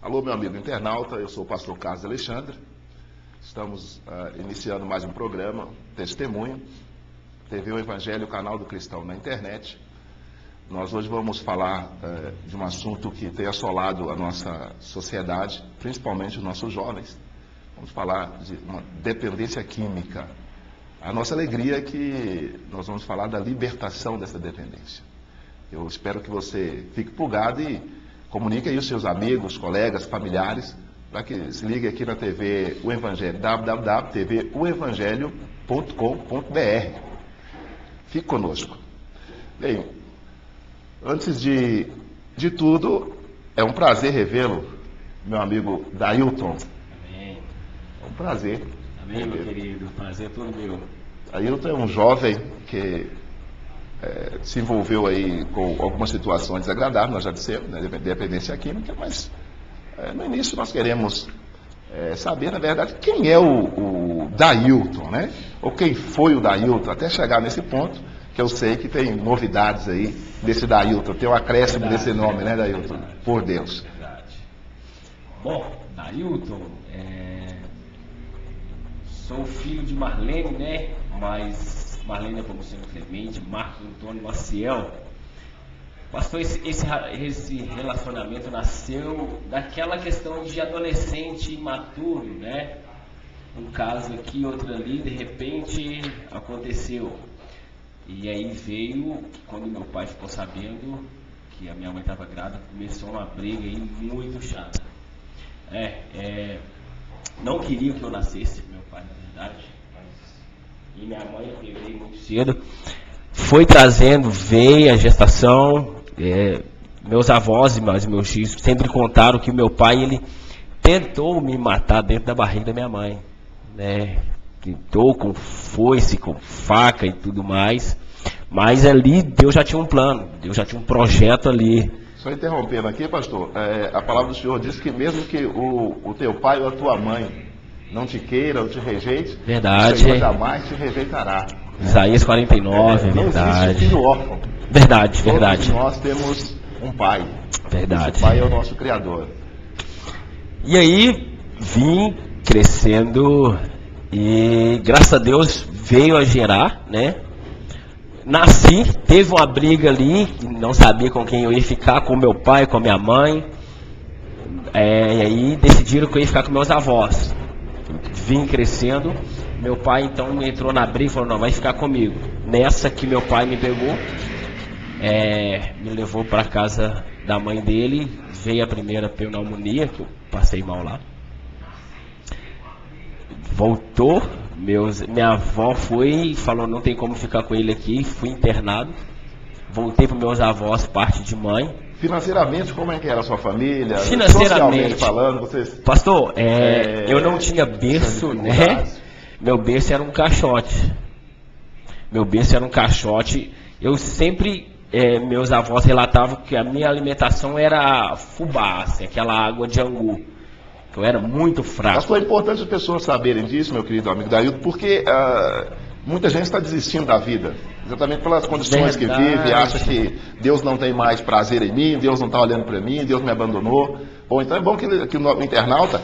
Alô, meu amigo internauta, eu sou o pastor Carlos Alexandre. Estamos iniciando mais um programa, Testemunho, TV O Evangelho, canal do Cristão na internet. Nós hoje vamos falar de um assunto que tem assolado a nossa sociedade, principalmente os nossos jovens. Vamos falar de uma dependência química. A nossa alegria é que nós vamos falar da libertação dessa dependência. Eu espero que você fique plugado e comunique aí os seus amigos, colegas, familiares, para que se ligue aqui na TV O Evangelho, www.tvoevangelho.com.br. Fique conosco. Bem, antes de tudo, é um prazer revê-lo, meu amigo Dailton. Amém. É um prazer. Amém, meu querido. Prazer é todo meu. Dailton é um jovem que se envolveu aí com algumas situações desagradáveis, nós já dissemos, né, dependência química, mas no início nós queremos saber, na verdade, quem é o Dailton, né? Ou quem foi o Dailton, até chegar nesse ponto, que eu sei que tem novidades aí desse Dailton, tem um acréscimo desse nome, né, Dailton? Por Deus. Verdade. Bom, Dailton, sou filho de Marlene, né? Mas Marlene é como sendo Clemente, Marcos Antônio Maciel. Pastor, esse relacionamento nasceu daquela questão de adolescente imaturo, né? Um caso aqui, outro ali, de repente aconteceu. E aí veio, quando meu pai ficou sabendo que a minha mãe estava grávida, começou uma briga aí muito chata. Não queria que eu nascesse, meu pai, na verdade. E minha mãe, eu veio muito cedo, foi trazendo, veio a gestação. Meus avós e meus tios sempre contaram que o meu pai, ele tentou me matar dentro da barriga da minha mãe, né? Tentou com foice, com faca e tudo mais, mas ali Deus já tinha um plano, Deus já tinha um projeto ali. Só interrompendo aqui, pastor, a palavra do Senhor diz que mesmo que o teu pai ou a tua mãe não te queira ou te rejeite, verdade, o Senhor jamais te rejeitará. Isaías 49, não verdade. Existe filho órfão. Verdade, verdade. Todos nós temos um pai. Verdade. Esse pai é o nosso Criador. E aí, vim crescendo e, graças a Deus, veio a gerar, né? Nasci, teve uma briga ali, não sabia com quem eu ia ficar, com meu pai, com a minha mãe. E aí decidiram que eu ia ficar com meus avós. Vim crescendo, meu pai então entrou na briga e falou, não, vai ficar comigo. Nessa que meu pai me pegou, me levou para casa da mãe dele, veio a primeira pneumonia, que eu passei mal lá. Voltou, minha avó foi e falou, não tem como ficar com ele aqui, fui internado. Voltei para meus avós, parte de mãe. Financeiramente, como é que era a sua família? Financeiramente falando, vocês... Pastor, eu não tinha berço, né? Meu berço era um caixote. Eu sempre, meus avós relatavam que a minha alimentação era fubá, assim, aquela água de angu. Que eu era muito fraco. Mas foi importante as pessoas saberem disso, meu querido amigo Dailton, porque muita gente está desistindo da vida. Exatamente pelas condições que vive, acha que Deus não tem mais prazer em mim, Deus não está olhando para mim, Deus me abandonou. Bom, então é bom que o internauta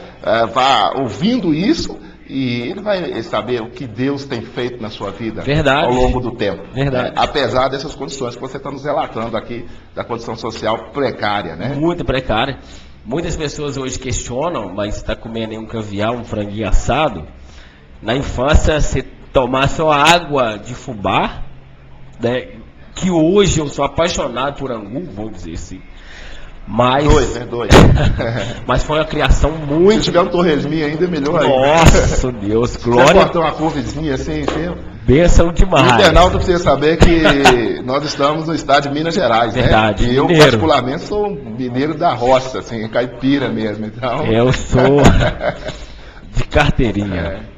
vá ouvindo isso e ele vai saber o que Deus tem feito na sua vida. Verdade. Ao longo do tempo. Verdade. Apesar dessas condições que você está nos relatando aqui, da condição social precária, né? Muito precária. Muitas pessoas hoje questionam, mas está comendo um caviar, um franguinho assado. Na infância, se tomar só água de fubá, né, que hoje eu sou apaixonado por angu, vamos dizer assim. Mas, dois. Mas foi uma criação muito... Se tiver um torresminho ainda, é melhor ainda. Nossa, Deus, glória. Se cortar uma curvazinha assim, bênção demais. O internauta precisa saber que nós estamos no estado de Minas Gerais, verdade, né? E eu, mineiro. particularmente, sou um mineiro da roça, assim, caipira mesmo. Então... Eu sou de carteirinha.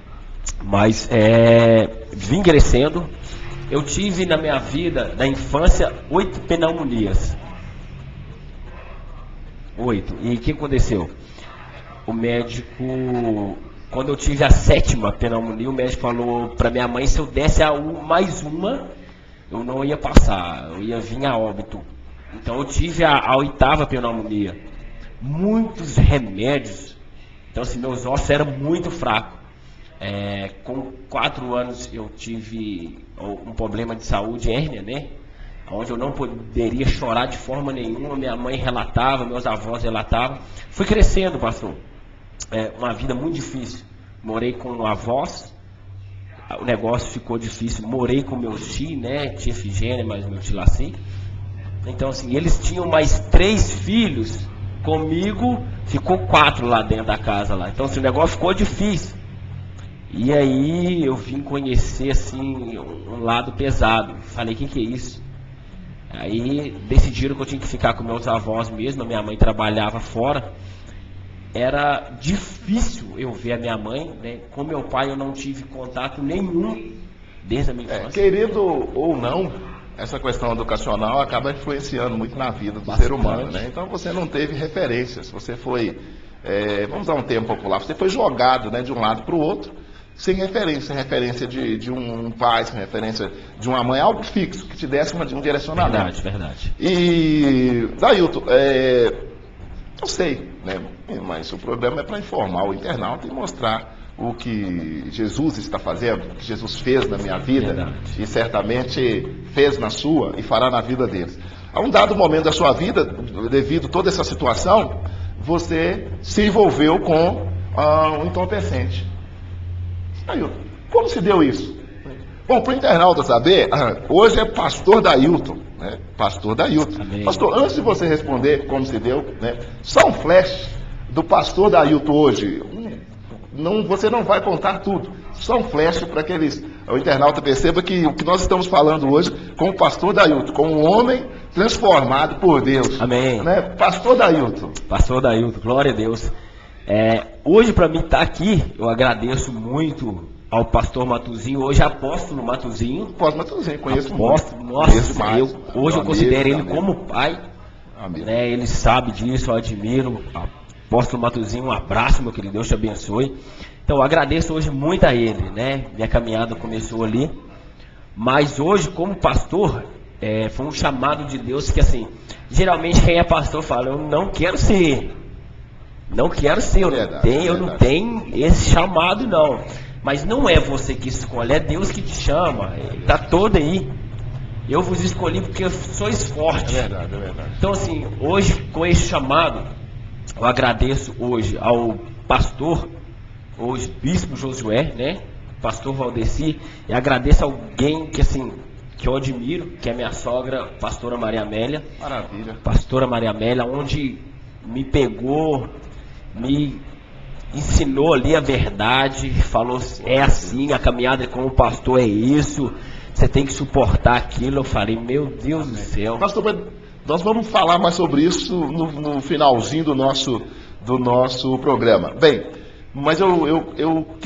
Mas vim crescendo. Eu tive na minha vida, na infância, 8 pneumonias. 8. E o que aconteceu? O médico, quando eu tive a 7ª pneumonia, o médico falou para minha mãe, se eu desse mais uma, eu não ia passar, eu ia vir a óbito. Então eu tive a 8ª pneumonia. muitos remédios. Então, assim, meus ossos eram muito fracos. Com 4 anos eu tive um problema de saúde, hérnia, né? Onde eu não poderia chorar de forma nenhuma. Minha mãe relatava, meus avós relatavam. Fui crescendo, pastor. Uma vida muito difícil. Morei com avós. O negócio ficou difícil. Morei com meus tios, né? Tia Efigênia, mais meu tio Laci. Então, assim, eles tinham mais 3 filhos. Comigo, ficou 4 lá dentro da casa lá. Então, assim, o negócio ficou difícil. E aí eu vim conhecer, assim, um lado pesado. Falei, o que é isso? Aí decidiram que eu tinha que ficar com meus avós mesmo. A minha mãe trabalhava fora. Era difícil eu ver a minha mãe, né? Com meu pai eu não tive contato nenhum desde a minha infância. Querido ou não, essa questão educacional acaba influenciando muito na vida do ser humano, né? Então você não teve referências, você foi, vamos dar um termo popular, você foi jogado, né, de um lado para o outro, sem referência de um pai, sem referência de uma mãe, algo fixo, que te desse um direcionamento. Verdade. E, Dailton, eu sei, né, mas o problema é para informar o internauta e mostrar o que Jesus está fazendo, o que Jesus fez na minha vida, e certamente fez na sua e fará na vida deles. A um dado momento da sua vida, devido a toda essa situação, você se envolveu com um entorpecente. Dailton, como se deu isso? Bom, para o internauta saber, hoje é pastor Dailton, né? Pastor Dailton. Amém. Pastor, antes de você responder como se deu, né? Só um flash do pastor Dailton hoje. Você não vai contar tudo. Só um flash para que o internauta perceba que o que nós estamos falando hoje com o pastor Dailton, com um homem transformado por Deus. Amém. Né? Pastor Dailton. Pastor Dailton, glória a Deus. Hoje, para mim estar aqui, eu agradeço muito ao pastor Matuzinho, hoje apóstolo Matuzinho. Apóstolo Matuzinho, conheço apóstolo, muito. Nossa, conheço mais. Hoje eu considero ele como pai. Né, ele sabe disso, eu admiro. Apóstolo Matuzinho, um abraço, meu querido, Deus te abençoe. Então, eu agradeço hoje muito a ele, né? Minha caminhada começou ali. Mas hoje, como pastor, foi um chamado de Deus que, assim, geralmente quem é pastor fala, eu não quero ser. Não quero ser, eu não tenho esse chamado, não. Mas não é você que escolhe, é Deus que te chama. Está todo aí. Eu vos escolhi porque sois fortes. É verdade. Então, assim, hoje, com esse chamado, eu agradeço hoje ao pastor, hoje bispo Josué, né? Pastor Valdeci, e agradeço a alguém que, assim, que eu admiro, que é minha sogra, pastora Maria Amélia. Maravilha. Pastora Maria Amélia, onde me pegou, me ensinou ali a verdade, falou, é assim, a caminhada como pastor é isso, você tem que suportar aquilo. Eu falei, meu Deus do céu. Pastor, nós vamos falar mais sobre isso no finalzinho do nosso programa. Bem, mas eu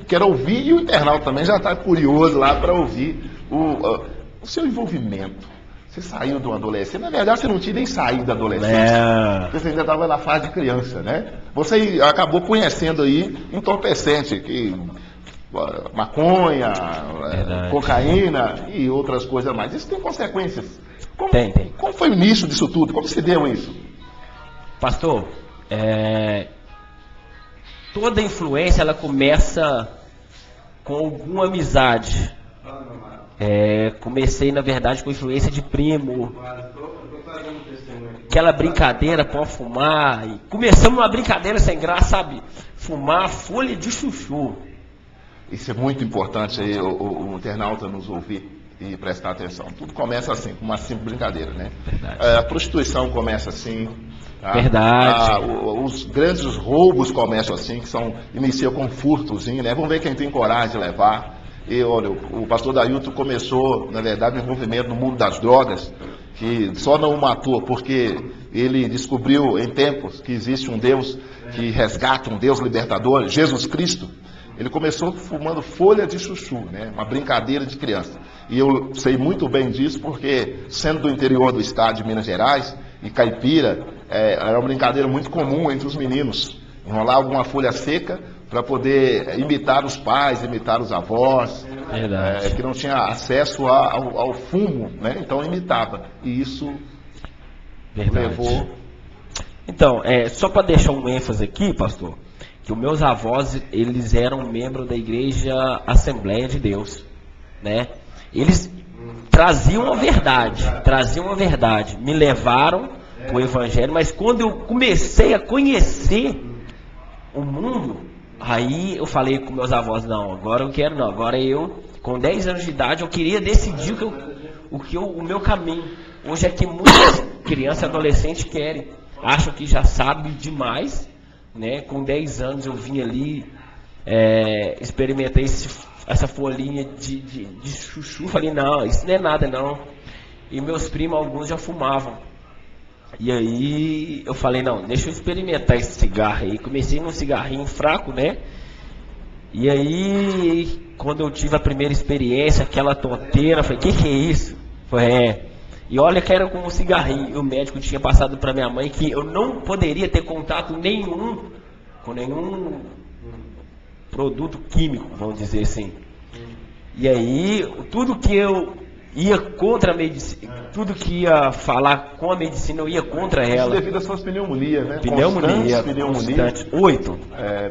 quero ouvir, e o internauta também já está curioso lá para ouvir o seu envolvimento. Você saiu de uma adolescência, na verdade você não tinha nem saído da adolescência, porque você ainda estava na fase de criança, né? Você acabou conhecendo aí entorpecente, maconha, cocaína e outras coisas mais. Isso tem consequências. Tem. Como foi o início disso tudo? Como se deu isso? Pastor, toda influência ela começa com alguma amizade. Comecei, na verdade, com influência de primo. Aquela brincadeira para fumar. E começamos uma brincadeira sem graça, sabe? Fumar folha de chuchu. Isso é muito importante aí, o internauta nos ouvir e prestar atenção. Tudo começa assim, com uma simples brincadeira, né? A prostituição começa assim. Tá? Verdade. Os grandes roubos começam assim, iniciam com um furtozinho, né? Vamos ver quem tem coragem de levar. E olha, o pastor Dailton começou, na verdade, um envolvimento no mundo das drogas, que só não o matou porque ele descobriu em tempos que existe um Deus que resgata, um Deus libertador, Jesus Cristo. Ele começou fumando folha de chuchu, né? Uma brincadeira de criança. E eu sei muito bem disso porque, sendo do interior do estado de Minas Gerais, e caipira, era uma brincadeira muito comum entre os meninos. Enrolar alguma folha seca para poder imitar os pais, imitar os avós, que não tinha acesso ao fumo, né? Então imitava. E isso levou... Então, só para deixar um ênfase aqui, pastor, que os meus avós, eles eram membros da igreja Assembleia de Deus, né? Eles traziam a verdade, me levaram para o evangelho, mas quando eu comecei a conhecer o mundo, aí eu falei com meus avós, não, agora eu quero não, agora eu, com 10 anos de idade, eu queria decidir o meu caminho. Hoje é que muitas crianças e adolescentes querem, acham que já sabem demais, né? Com 10 anos eu vim ali, experimentei essa folhinha de chuchu, falei, não, isso não é nada não. E meus primos, alguns já fumavam. E aí eu falei, não, deixa eu experimentar esse cigarro aí. Comecei num cigarrinho fraco, né? E aí, quando eu tive a primeira experiência, aquela tonteira, eu falei, que é isso? Falei, E olha que era com um cigarrinho. E o médico tinha passado para minha mãe que eu não poderia ter contato nenhum com nenhum produto químico, vamos dizer assim. E aí, tudo que eu ia contra a medicina, tudo que ia falar com a medicina, eu ia contra ela. Isso devido às suas pneumonias, né? Pneumonia. Constante. 8.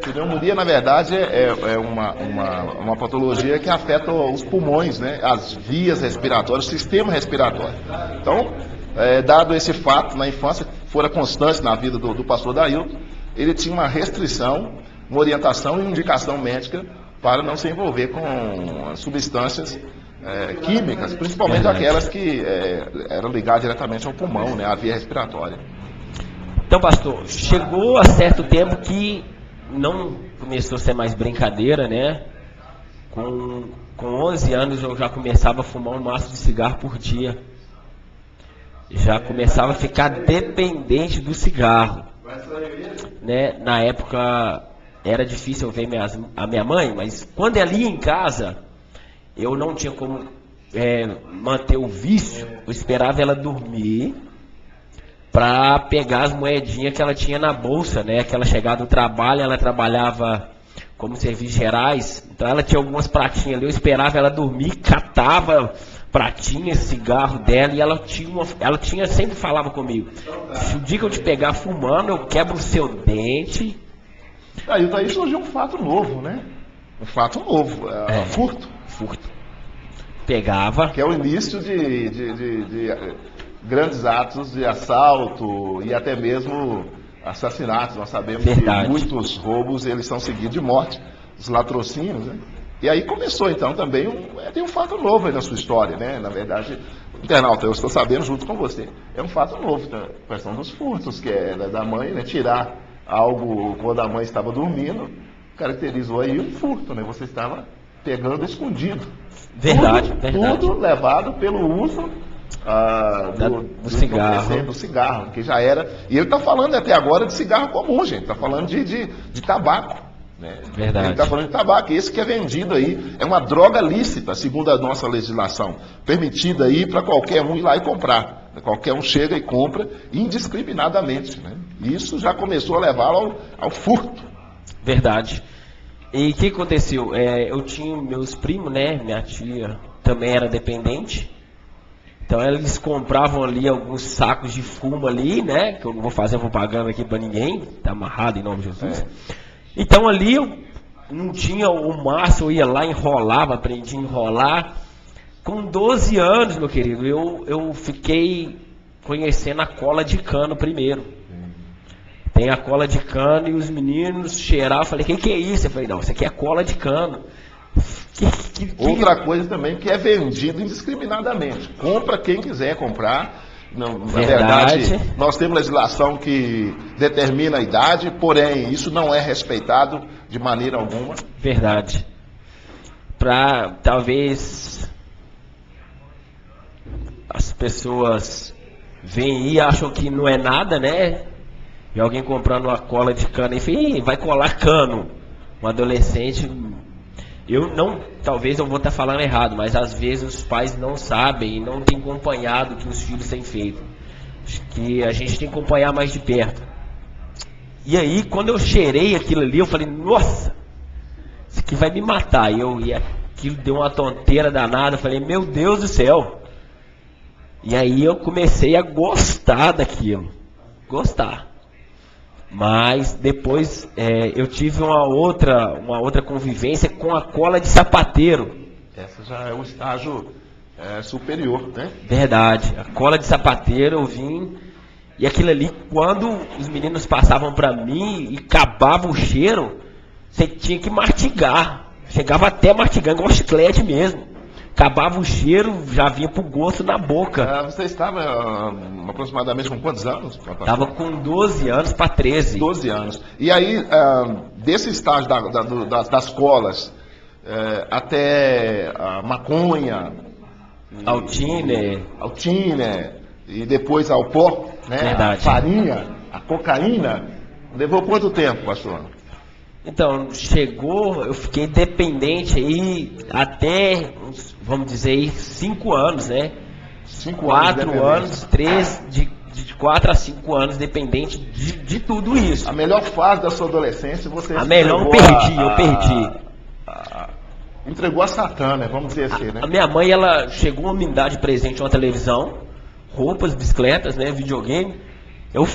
Pneumonia, na verdade, é uma patologia que afeta os pulmões, né? As vias respiratórias, o sistema respiratório. Então, dado esse fato, na infância, fora constante na vida do pastor Dailton, ele tinha uma restrição, uma orientação e indicação médica para não se envolver com substâncias químicas, principalmente aquelas que eram ligadas diretamente ao pulmão, né, à via respiratória. Então, pastor, chegou a certo tempo que não começou a ser mais brincadeira, né? Com 11 anos eu já começava a fumar um maço de cigarro por dia. Já começava a ficar dependente do cigarro, né? Na época era difícil eu ver a minha mãe, mas quando ela ia em casa, eu não tinha como manter o vício. Eu esperava ela dormir para pegar as moedinhas que ela tinha na bolsa, né? Que ela chegava do trabalho, ela trabalhava como serviços gerais, então ela tinha algumas pratinhas ali, eu esperava ela dormir, catava pratinha, cigarro dela, e ela tinha sempre falava comigo, se o dia que eu te pegar fumando, eu quebro o seu dente. Aí daí surgiu um fato novo, né? Um fato novo, furto. Pegava. Que é o início de grandes atos de assalto e até mesmo assassinatos. Nós sabemos que muitos roubos eles são seguidos de morte, os latrocínios, né? E aí começou então também tem um fato novo aí na sua história, né? Na verdade, internauta, eu estou sabendo junto com você, é um fato novo, tá? A questão dos furtos, que é da mãe, né? Tirar algo quando a mãe estava dormindo, caracterizou aí um furto, né? Você estava pegando escondido. Verdade. Tudo levado pelo uso do cigarro. Do cigarro, que já era. E ele está falando até agora de cigarro comum, gente. Está falando de tabaco. Né? Verdade. Ele está falando de tabaco. Esse que é vendido aí é uma droga lícita, segundo a nossa legislação. Permitida aí para qualquer um ir lá e comprar. Qualquer um chega e compra indiscriminadamente. Né? Isso já começou a levá-lo ao furto. Verdade. E o que aconteceu? Eu tinha meus primos, né? Minha tia também era dependente. Então eles compravam ali alguns sacos de fumo ali, né? Que eu não vou fazer propaganda aqui para ninguém. Tá amarrado em nome de Jesus. Então ali eu não tinha o maço, eu ia lá, enrolava, aprendi a enrolar. Com 12 anos, meu querido, eu fiquei conhecendo a cola de cano primeiro. Tem a cola de cano e os meninos cheiravam. Eu falei, que é isso? Eu falei, não, isso aqui é cola de cano. Outra coisa também que é vendido indiscriminadamente. Compra quem quiser comprar. Não, na verdade, nós temos legislação que determina a idade, porém, isso não é respeitado de maneira alguma. Verdade. Para talvez as pessoas veem e acham que não é nada, né? E alguém comprando uma cola de cano e fala, vai colar cano. Um adolescente, talvez eu vou estar falando errado, mas às vezes os pais não sabem e não têm acompanhado o que os filhos têm feito. Acho que a gente tem que acompanhar mais de perto. E aí, quando eu cheirei aquilo ali, eu falei, nossa, isso aqui vai me matar. E aquilo deu uma tonteira danada, eu falei, meu Deus do céu. E aí eu comecei a gostar daquilo. Gostar. Mas depois eu tive uma outra convivência com a cola de sapateiro. Essa já é um estágio superior, né? Verdade. A cola de sapateiro eu vim. E aquilo ali, quando os meninos passavam para mim e acabava o cheiro, você tinha que mastigar. Chegava até mastigando, igual chiclete mesmo. Acabava o cheiro, já vinha pro gosto na boca. Você estava aproximadamente com quantos anos? Estava com 12 anos para 13. 12 anos. E aí, desse estágio das colas até a maconha, Altiner, e depois ao pó, né? Verdade. A farinha, a cocaína, levou quanto tempo, pastor? Então, eu fiquei dependente aí até, vamos dizer aí, 5 anos, né? 4 anos, de 4 a 5 anos, dependente de tudo isso. A melhor fase da sua adolescência, você A melhor eu perdi. Entregou a Satã, né? Vamos dizer assim, né? A minha mãe, ela chegou a me dar de presente uma televisão, roupas, bicicletas, né? Videogame. Eu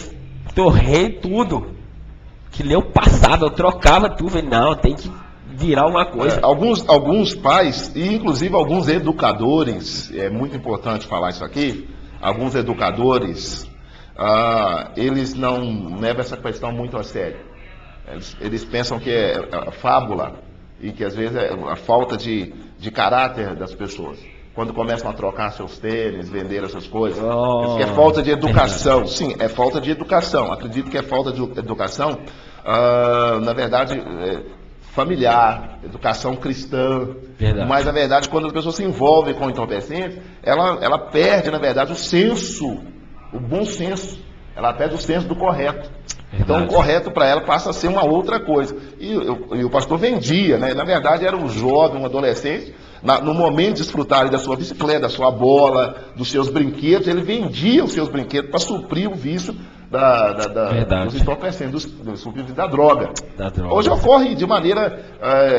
torrei tudo. Que eu passava, eu trocava tudo. Falei, não, tem que virar uma coisa. Alguns pais, e inclusive alguns educadores, é muito importante falar isso aqui, alguns educadores, eles não levam essa questão muito a sério. Eles pensam que é fábula e que às vezes é a falta de caráter das pessoas. Quando começam a trocar seus tênis, vender essas coisas, é falta de educação. Sim, é falta de educação. Acredito que é falta de educação, na verdade, familiar, educação cristã. Verdade. Mas, na verdade, quando a pessoa se envolve com entorpecentes, ela perde, na verdade, o bom senso. Ela perde o senso do correto. Verdade. Então, o correto para ela passa a ser uma outra coisa. E o pastor vendia, né? Na verdade, era um jovem, um adolescente, no momento de desfrutar da sua bicicleta, da sua bola, dos seus brinquedos, ele vendia os seus brinquedos para suprir o vício dos entorpecentes, suprir da droga. Hoje ocorre de maneira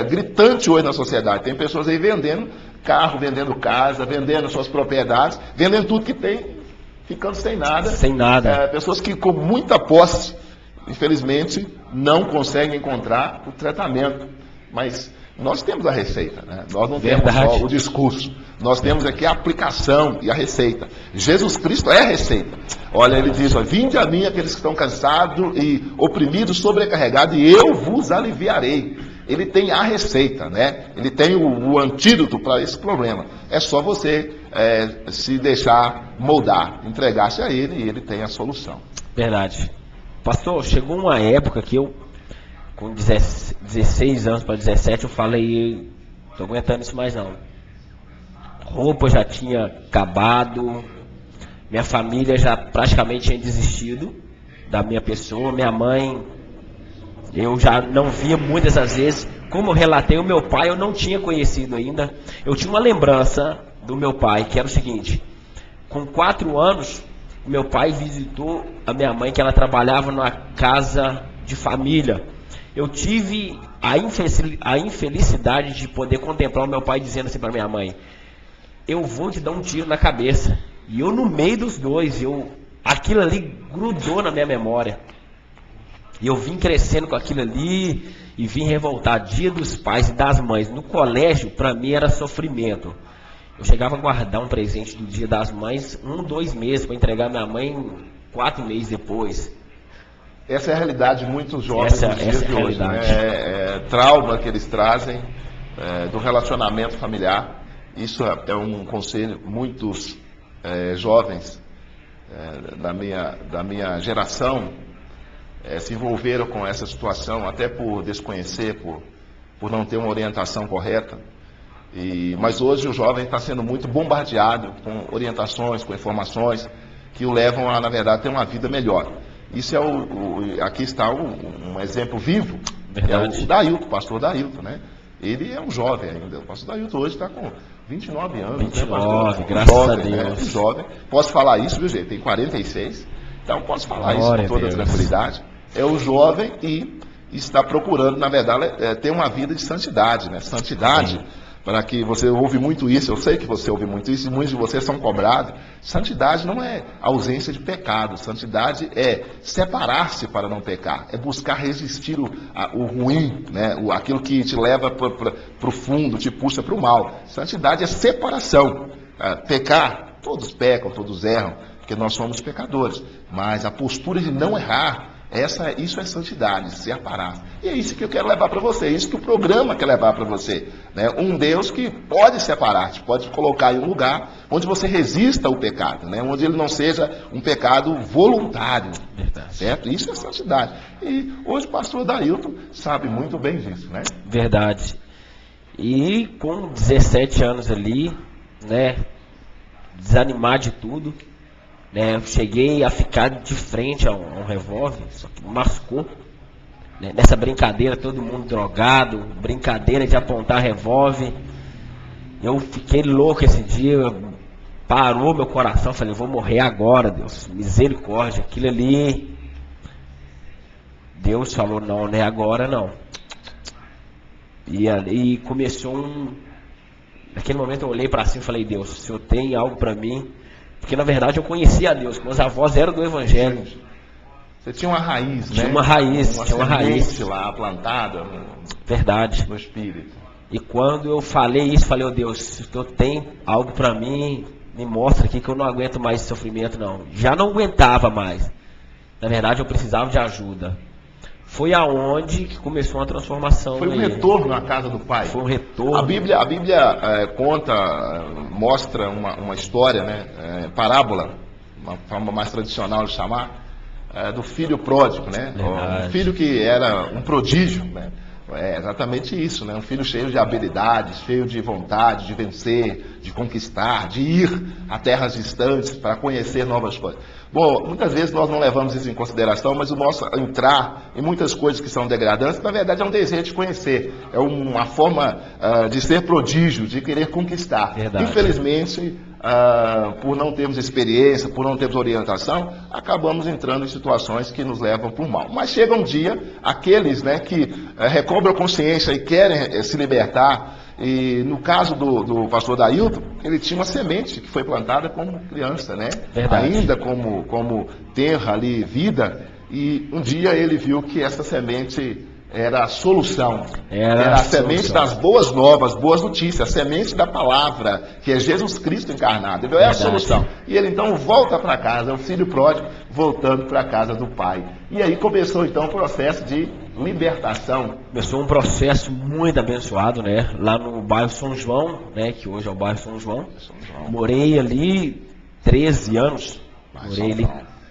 gritante hoje na sociedade. Tem pessoas aí vendendo carro, vendendo casa, vendendo suas propriedades, vendendo tudo que tem, ficando sem nada. Sem nada. Pessoas que com muita posse, infelizmente, não conseguem encontrar o tratamento. Mas nós temos a receita, né? Nós não temos só o discurso. Nós temos aqui a aplicação e a receita. Jesus Cristo é a receita. Olha, ele diz, vinde a mim aqueles que estão cansados e oprimidos, sobrecarregados, e eu vos aliviarei. Ele tem a receita, né? Ele tem o antídoto para esse problema. É só você se deixar moldar, entregar-se a ele e ele tem a solução. Verdade. Pastor, chegou uma época que eu, com 16 anos para 17, eu falei, tô aguentando isso mais não. Roupa já tinha acabado, minha família já praticamente tinha desistido da minha pessoa, minha mãe, eu já não via muitas das vezes. Como eu relatei, o meu pai eu não tinha conhecido ainda. Eu tinha uma lembrança do meu pai, que era o seguinte: com 4 anos, meu pai visitou a minha mãe, que ela trabalhava numa casa de família. Eu tive a infelicidade de poder contemplar o meu pai dizendo assim para minha mãe: eu vou te dar um tiro na cabeça. E eu no meio dos dois, aquilo ali grudou na minha memória. E eu vim crescendo com aquilo ali e vim revoltar. Dia dos pais e das mães no colégio, para mim era sofrimento. Eu chegava a guardar um presente do dia das mães 2 meses para entregar minha mãe 4 meses depois. Essa é a realidade de muitos jovens nos dias de hoje, né? Trauma que eles trazem do relacionamento familiar. Isso é um conselho. Muitos jovens da minha geração se envolveram com essa situação, até por desconhecer, por não ter uma orientação correta. Mas hoje o jovem está sendo muito bombardeado com orientações, com informações que o levam a, na verdade, ter uma vida melhor. Isso aqui está um exemplo vivo. Verdade. É o Dailton, o pastor Dailton, né? Ele é um jovem ainda. O pastor Dailton hoje está com 29 anos. 29, né, graças a Deus. Né? Jovem. Posso falar isso, viu, gente? Tem 46. Então posso falar isso com toda tranquilidade. É o jovem e está procurando, na verdade, ter uma vida de santidade, né? Santidade para que você ouve muito isso, eu sei que você ouve muito isso, e muitos de vocês são cobrados. Santidade não é ausência de pecado, santidade é separar-se para não pecar, é buscar resistir o ruim, né? Aquilo que te leva para o fundo, te puxa para o mal. Santidade é separação. Pecar, todos pecam, todos erram, porque nós somos pecadores, mas a postura de não errar, isso é santidade, separar. E é isso que eu quero levar para você, é isso que o programa quer levar para você, né? Um Deus que pode separar-te, pode colocar em um lugar onde você resista ao pecado, né? Onde ele não seja um pecado voluntário. Verdade. Certo? Isso é santidade. E hoje o pastor Dailton sabe muito bem disso, né? Verdade. E com 17 anos ali, né, desanimar de tudo, né, eu cheguei a ficar de frente a um revólver, só que machucou, né, nessa brincadeira, todo mundo drogado, brincadeira de apontar revólver, eu fiquei louco esse dia, parou meu coração, falei, vou morrer agora, Deus, misericórdia, aquilo ali, Deus falou, não, né, agora não, e ali começou naquele momento eu olhei para cima e falei, Deus, se eu tenho algo para mim, porque na verdade eu conhecia a Deus, meus avós eram do Evangelho. Você tinha uma raiz, né? Tinha uma raiz lá plantada verdade. No espírito. E quando eu falei isso, falei, oh Deus, se tu tem algo para mim, me mostra aqui que eu não aguento mais esse sofrimento não. Já não aguentava mais. Na verdade eu precisava de ajuda. Foi aonde que começou uma transformação. Foi um retorno à casa do Pai. Foi um retorno. A Bíblia mostra uma história, né? Parábola, uma forma mais tradicional de chamar, do filho pródigo, né? Um filho que era um prodígio, né? É exatamente isso, né? Um filho cheio de habilidades, cheio de vontade de vencer, de conquistar, de ir a terras distantes para conhecer novas coisas. Bom, muitas vezes nós não levamos isso em consideração, mas o nosso entrar em muitas coisas que são degradantes, na verdade é um desejo de conhecer, é uma forma de ser prodígio, de querer conquistar. Verdade. Infelizmente, por não termos experiência, por não termos orientação, acabamos entrando em situações que nos levam para o mal. Mas chega um dia, aqueles, né, que recobram a consciência e querem se libertar. E no caso do pastor Dailton, ele tinha uma semente que foi plantada como criança, né? Verdade. Ainda como terra ali, vida, e um dia ele viu que essa semente era a solução. Era a semente das boas novas, boas notícias, a semente da palavra, que é Jesus Cristo encarnado. Ele é a solução. E ele então volta para casa, é o filho pródigo voltando para a casa do pai. E aí começou então o processo de libertação. Começou um processo muito abençoado, né? Lá no bairro São João, né? Que hoje é o bairro São João. Morei ali 13 anos. Morei ali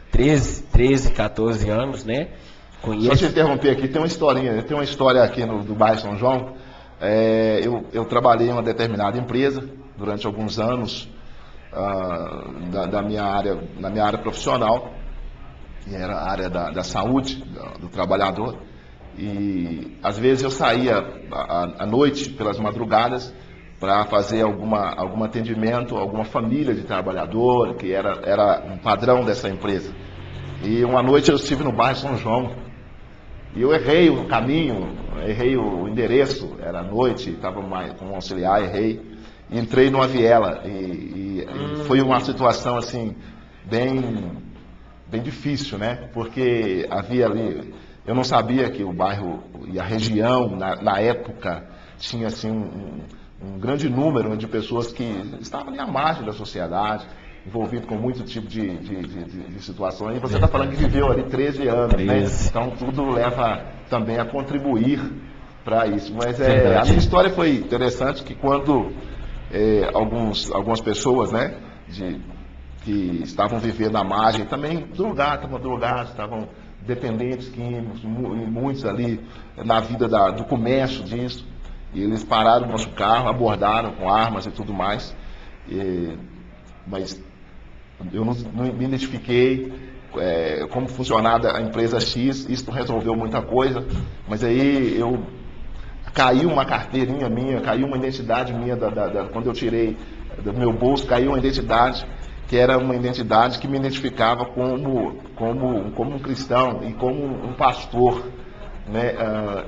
13, 14 anos, né? Só te interromper aqui, tem uma história aqui do bairro São João. Eu trabalhei em uma determinada empresa durante alguns anos na minha área profissional, e era a área da saúde, do trabalhador, e às vezes eu saía à noite, pelas madrugadas, para fazer algum atendimento a alguma família de trabalhador, que era um padrão dessa empresa. E uma noite eu estive no bairro São João, e eu errei o caminho, errei o endereço, era noite, estava com um auxiliar, errei, e entrei numa viela, e foi uma situação assim, bem difícil, né? Porque havia ali, eu não sabia que o bairro e a região, na época, tinha assim um grande número de pessoas que estavam ali à margem da sociedade, envolvido com muito tipo de situações. E você está falando que viveu ali 13 anos, né? Então tudo leva também a contribuir para isso. Mas a minha história foi interessante, que quando algumas pessoas, né, que estavam vivendo à margem, também estavam drogados, estavam dependentes químicos, muitos ali na vida do comércio disso. E eles pararam o nosso carro, abordaram com armas e tudo mais. Mas eu não me identifiquei como funcionava a empresa X, isso não resolveu muita coisa, mas aí caiu uma carteirinha minha, caiu uma identidade minha, quando eu tirei do meu bolso, caiu uma identidade que era uma identidade que me identificava como um cristão e como um pastor, né?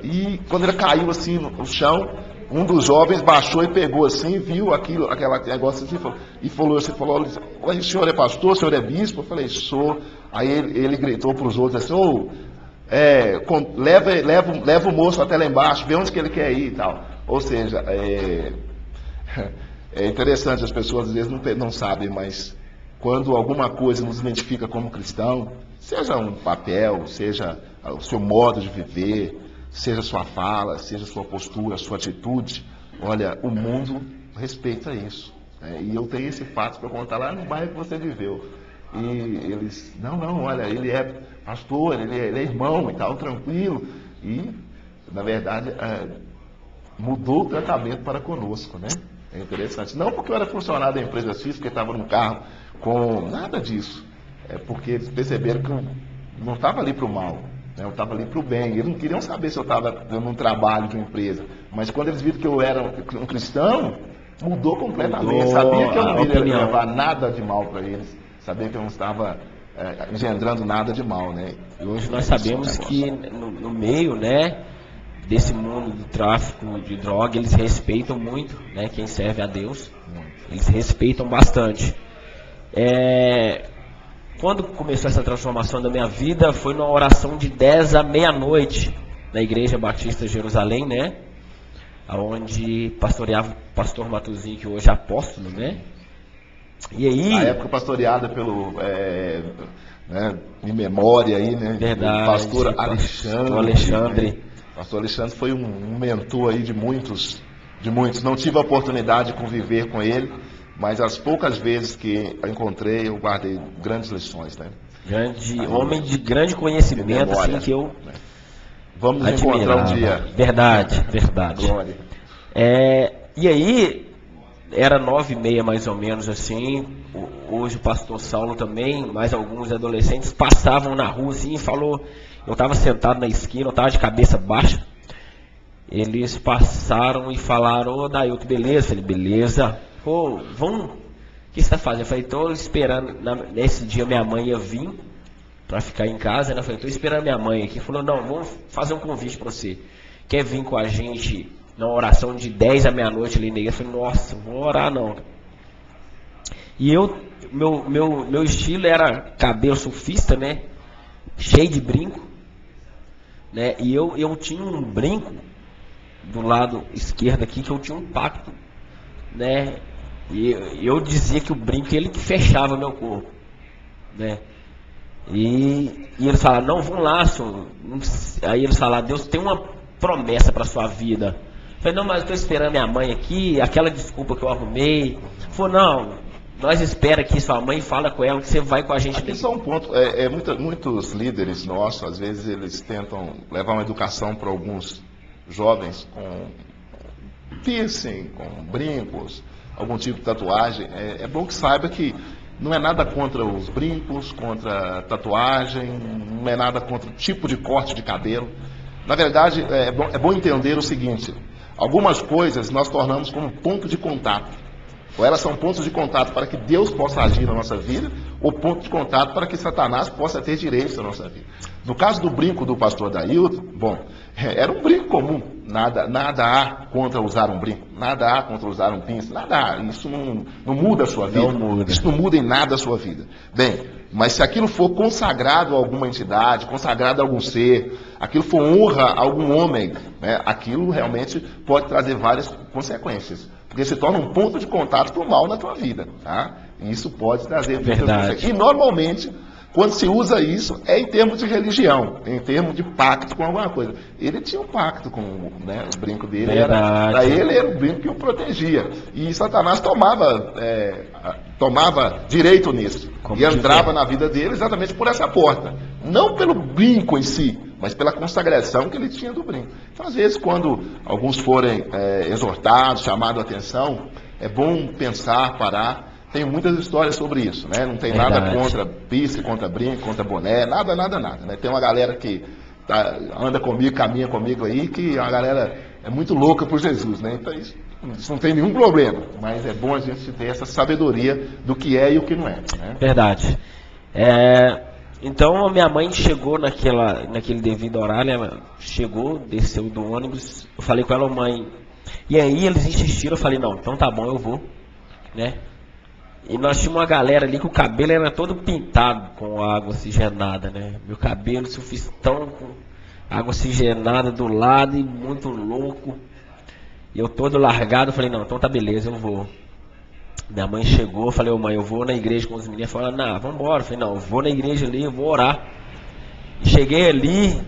E quando ela caiu assim no chão, um dos jovens baixou e pegou assim, viu aquele negócio assim, e falou, o senhor é pastor, o senhor é bispo? Eu falei, sou. Aí ele gritou para os outros assim, leva o moço até lá embaixo, vê onde que ele quer ir e tal. Ou seja, é interessante, as pessoas às vezes não sabem, mas quando alguma coisa nos identifica como cristão, seja um papel, seja o seu modo de viver, seja sua fala, seja sua postura, sua atitude, olha, o mundo respeita isso. E eu tenho esse fato para contar lá no bairro que você viveu. E eles, não, olha, ele é pastor, ele é irmão e tal, tranquilo. E, na verdade, mudou o tratamento para conosco, né? É interessante. Não porque eu era funcionário da empresa X, porque estava num carro com nada disso. É porque eles perceberam que eu não estava ali para o mal, né? Eu estava ali para o bem. Eles não queriam saber se eu estava dando um trabalho de uma empresa. Mas quando eles viram que eu era um cristão, mudou completamente. Sabia que eu não ia levar nada de mal para eles. Sabia que eu não estava engendrando nada de mal, né? E hoje nós sabemos que no meio, né, desse mundo do tráfico de droga, eles respeitam muito, né, quem serve a Deus. Eles respeitam bastante. Quando começou essa transformação da minha vida, foi numa oração de 10 à meia-noite, na Igreja Batista de Jerusalém, né? Onde pastoreava o pastor Matuzinho, que hoje é apóstolo, né? E aí... Na época pastoreada pelo... em memória aí, né? Verdade. Pastor Alexandre. Alexandre. Pastor Alexandre foi um mentor aí de muitos. Não tive a oportunidade de conviver com ele, mas as poucas vezes que eu encontrei, eu guardei grandes lições, né? Homem de grande conhecimento, memória, assim, que eu... Né? Vamos nos encontrar um dia. Verdade. Glória. E aí, era 9h30 mais ou menos assim. Hoje o pastor Saulo também, mais alguns adolescentes, passavam na rua assim e falou... Eu estava sentado na esquina, eu estava de cabeça baixa. Eles passaram e falaram, ô Dailton, beleza? Eu falei, beleza. Pô, vamos, o que você está fazendo? Eu falei, estou esperando, nesse dia minha mãe ia vir para ficar em casa, né? Eu falei, estou esperando minha mãe aqui. Ele falou, não, vamos fazer um convite para você. Quer vir com a gente numa oração de 10 à meia-noite ali na igreja? Eu falei, nossa, não vou orar não. E meu estilo era cabelo surfista, né? Cheio de brinco, né? E eu tinha um brinco do lado esquerdo aqui, que eu tinha um pacto, né? E eu dizia que o brinco ele que fechava meu corpo, né? E eles falaram, não, vamos lá, senhor. Aí eles falaram, Deus tem uma promessa para sua vida. Eu falei, não, mas eu estou esperando minha mãe aqui, aquela desculpa que eu arrumei. Falou, não, nós espera que sua mãe fala com ela que você vai com a gente. Aqui só um ponto, muitos líderes nossos, às vezes eles tentam levar uma educação para alguns jovens com piercing, com brincos, algum tipo de tatuagem. É bom que saiba que não é nada contra os brincos, contra a tatuagem, não é nada contra o tipo de corte de cabelo. Na verdade, é bom entender o seguinte, algumas coisas nós tornamos como ponto de contato. Ou elas são pontos de contato para que Deus possa agir na nossa vida, ou ponto de contato para que Satanás possa ter direitos na nossa vida. No caso do brinco do pastor Dailton, bom, era um brinco comum. Nada há contra usar um brinco, nada há contra usar um pince, nada há. Isso não muda a sua vida. Não muda. Isso não muda em nada a sua vida. Bem, mas se aquilo for consagrado a alguma entidade, consagrado a algum ser, aquilo for honra a algum homem, né, aquilo realmente pode trazer várias consequências. Porque se torna um ponto de contato para o mal na tua vida, tá? E isso pode trazer muitas consequências. E normalmente, quando se usa isso, é em termos de religião, em termos de pacto com alguma coisa. Ele tinha um pacto com, né, o brinco dele, para ele era o brinco que o protegia. E Satanás tomava direito nisso. E entrava na vida dele exatamente por essa porta. Não pelo brinco em si, mas pela consagração que ele tinha do brinco. Então, às vezes, quando alguns forem exortados, chamados a atenção, é bom pensar, parar. Tem muitas histórias sobre isso, né? Não tem nada contra piercing, contra brinco, contra boné, nada, né? Tem uma galera que anda comigo, caminha comigo aí, que a galera é muito louca por Jesus, né? Então isso não tem nenhum problema, mas é bom a gente ter essa sabedoria do que é e o que não é, né? Verdade. Então a minha mãe chegou naquele devido horário, ela chegou, desceu do ônibus, eu falei com ela, mãe, E aí eles insistiram, eu falei, não, então tá bom, eu vou, né? E nós tínhamos uma galera ali que o cabelo era todo pintado com água oxigenada, né? Meu cabelo sufistão com água oxigenada do lado e muito louco. E eu todo largado, falei, não, então tá beleza, eu vou. Minha mãe chegou, eu falei, ô mãe, eu vou na igreja com os meninos. Falaram, não, vambora. Eu falei, não, eu vou na igreja ali, eu vou orar. E cheguei ali,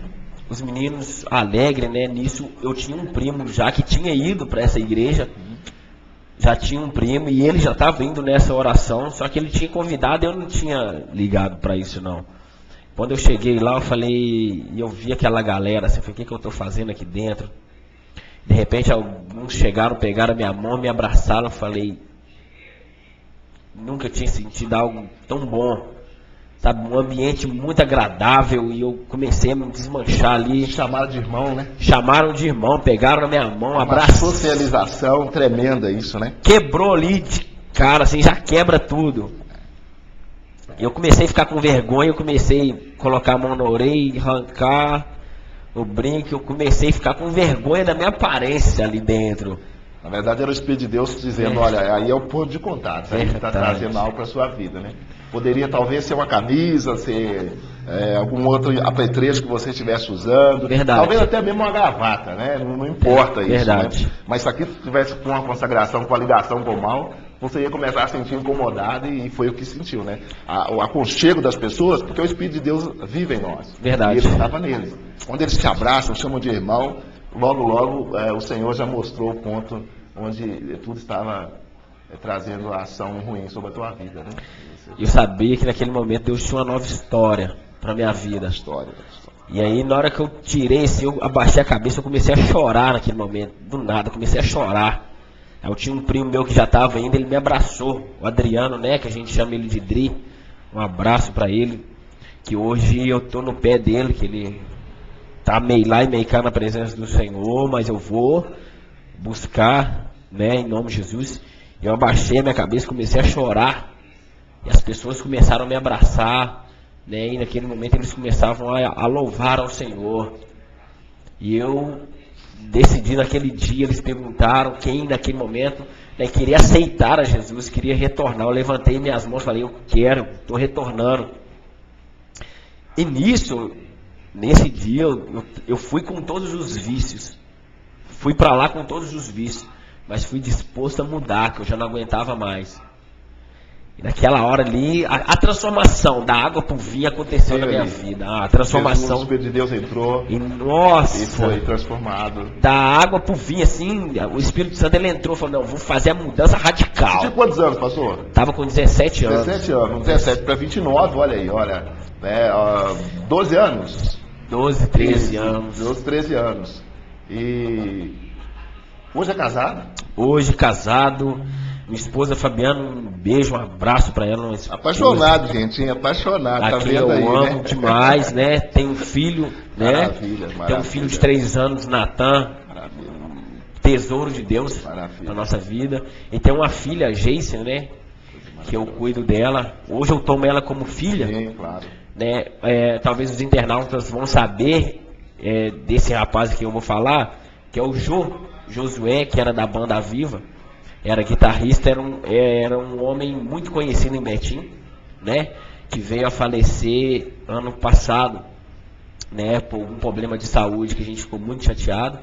os meninos alegres, né? Nisso eu tinha um primo já que tinha ido para essa igreja. Já tinha um primo e ele já estava indo nessa oração, só que ele tinha convidado e eu não tinha ligado para isso não. Quando eu cheguei lá, eu falei, e eu vi aquela galera, assim, eu falei, o que eu estou fazendo aqui dentro? De repente alguns chegaram, pegaram a minha mão, me abraçaram, eu falei, nunca tinha sentido algo tão bom, sabe, um ambiente muito agradável, e eu comecei a me desmanchar ali. Chamaram de irmão, né? Chamaram de irmão, pegaram na minha mão, Uma abraçaram. socialização tremenda isso, né? Quebrou ali de cara, assim, já quebra tudo. Eu comecei a ficar com vergonha, eu comecei a colocar a mão na orelha, arrancar o brinco, eu comecei a ficar com vergonha da minha aparência ali dentro. Na verdade era o Espírito de Deus dizendo, olha, aí é o ponto de contato, aí ele está trazendo algo para a sua vida, né? Poderia talvez ser uma camisa, ser algum outro apetrecho que você estivesse usando. Verdade. Talvez até mesmo uma gravata, né? Não importa isso, verdade. Né? Mas se aqui tivesse com uma consagração, com a ligação com o mal, você ia começar a sentir incomodado e foi o que sentiu, né? O aconchego das pessoas, porque o Espírito de Deus vive em nós. Verdade. E ele estava neles. Quando eles se abraçam, chamam de irmão, logo o Senhor já mostrou o ponto onde tudo estava trazendo a ação ruim sobre a tua vida, né? Eu sabia que naquele momento Deus tinha uma nova história para minha vida. História. E aí na hora que eu tirei assim, eu abaixei a cabeça, eu comecei a chorar naquele momento. Do nada, eu comecei a chorar. Aí eu tinha um primo meu que já estava indo, ele me abraçou. O Adriano, né, que a gente chama ele de Dri. Um abraço para ele. Que hoje eu tô no pé dele, que ele tá meio lá e meio cá na presença do Senhor, mas eu vou buscar, né, em nome de Jesus. Eu abaixei a minha cabeça, comecei a chorar. E as pessoas começaram a me abraçar, né? E naquele momento eles começavam a louvar ao Senhor. E eu decidi naquele dia, eles perguntaram quem naquele momento, né, queria aceitar a Jesus, queria retornar. Eu levantei minhas mãos e falei, eu quero, estou retornando. E nesse dia, eu fui com todos os vícios. Fui para lá com todos os vícios. Mas fui disposto a mudar, que eu já não aguentava mais. E naquela hora ali, a transformação da água para o vinho aconteceu na minha vida. A transformação. O Espírito de Deus entrou e foi transformado. Da água para o vinho, assim, o Espírito Santo ele entrou e falou, não, vou fazer a mudança radical. Você tinha quantos anos, pastor? Tava com 17 anos. 17 anos, 17 para 29, olha aí, olha. 12 anos. 12, 13 anos. 12, 13 anos. E hoje é casado? Hoje casado. Minha esposa Fabiana, um beijo, um abraço para ela. Apaixonado, gente, apaixonado. Tá vendo eu aí, amo, né? Demais, né? Tem um filho, né? Maravilha. Tem um filho de 3 anos, Natan. Tesouro de Deus para nossa vida. E tem uma filha, Jason, né? Que eu cuido dela. Hoje eu tomo ela como filha. Sim, claro. Né? Talvez os internautas vão saber desse rapaz que eu vou falar, que é o Josué, que era da banda Viva. Era guitarrista, era um homem muito conhecido em Betim, né? Que veio a falecer ano passado, né? Por um problema de saúde que a gente ficou muito chateado.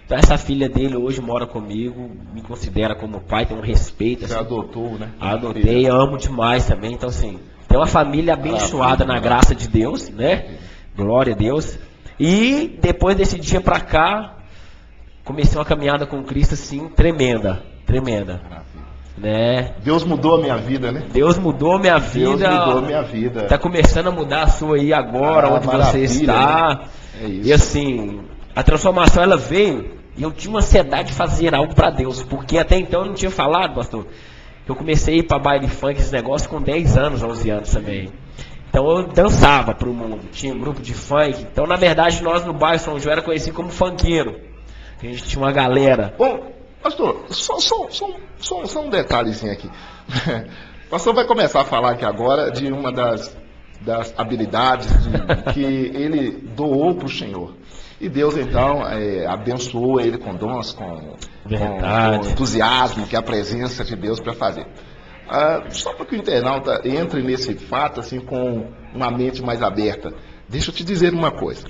Então essa filha dele hoje mora comigo, me considera como pai, tem um respeito. Você assim, adotou, né? Adotei, amo demais também. Então assim, tem uma família abençoada na graça de Deus, né? Glória a Deus. E depois desse dia pra cá, comecei uma caminhada com Cristo assim, tremenda. Né? Deus mudou a minha vida, né? Deus mudou minha vida. Deus mudou minha vida. Tá começando a mudar a sua aí agora, onde você está. Né? É isso. E assim, a transformação ela veio e eu tinha uma ansiedade de fazer algo para Deus, porque até então eu não tinha falado, pastor, que eu comecei a ir para baile funk, esse negócio com 10 anos, 11 anos também. Então eu dançava pro mundo, tinha um grupo de funk. Então na verdade nós no bairro São João era conhecido como funkeiro. A gente tinha uma galera. Bom, pastor, só um detalhezinho aqui. O pastor vai começar a falar aqui agora de uma das habilidades que ele doou para o Senhor. E Deus, então, abençoou ele com dons, com entusiasmo, que é a presença de Deus para fazer. Só para que o internauta entre nesse fato assim, com uma mente mais aberta, deixa eu te dizer uma coisa.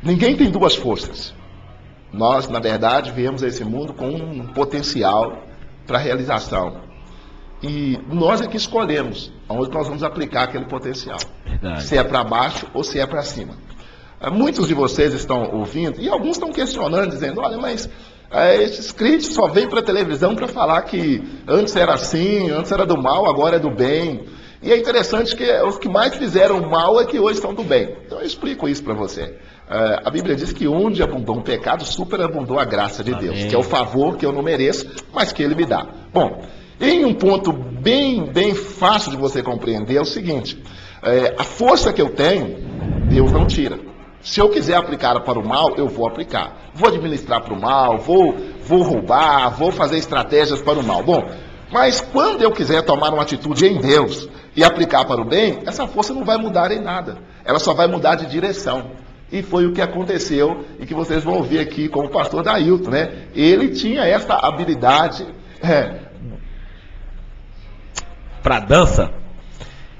Ninguém tem duas forças. Nós, na verdade, viemos a esse mundo com um potencial para realização. E nós é que escolhemos onde nós vamos aplicar aquele potencial. Verdade. Se é para baixo ou se é para cima. Muitos de vocês estão ouvindo, e alguns estão questionando, dizendo, olha, mas esses crentes só vêm para a televisão para falar que antes era assim, antes era do mal, agora é do bem. E é interessante que os que mais fizeram mal é que hoje estão do bem. Então eu explico isso para você. A Bíblia diz que onde abundou um pecado, superabundou a graça de Deus, que é o favor que eu não mereço, mas que Ele me dá. Bom, em um ponto bem fácil de você compreender é o seguinte, a força que eu tenho, Deus não tira. Se eu quiser aplicar para o mal, eu vou aplicar. Vou administrar para o mal, vou roubar, vou fazer estratégias para o mal. Bom, mas quando eu quiser tomar uma atitude em Deus e aplicar para o bem, essa força não vai mudar em nada. Ela só vai mudar de direção. E foi o que aconteceu e que vocês vão ouvir aqui com o pastor Dailton, né? Ele tinha essa habilidade para dança.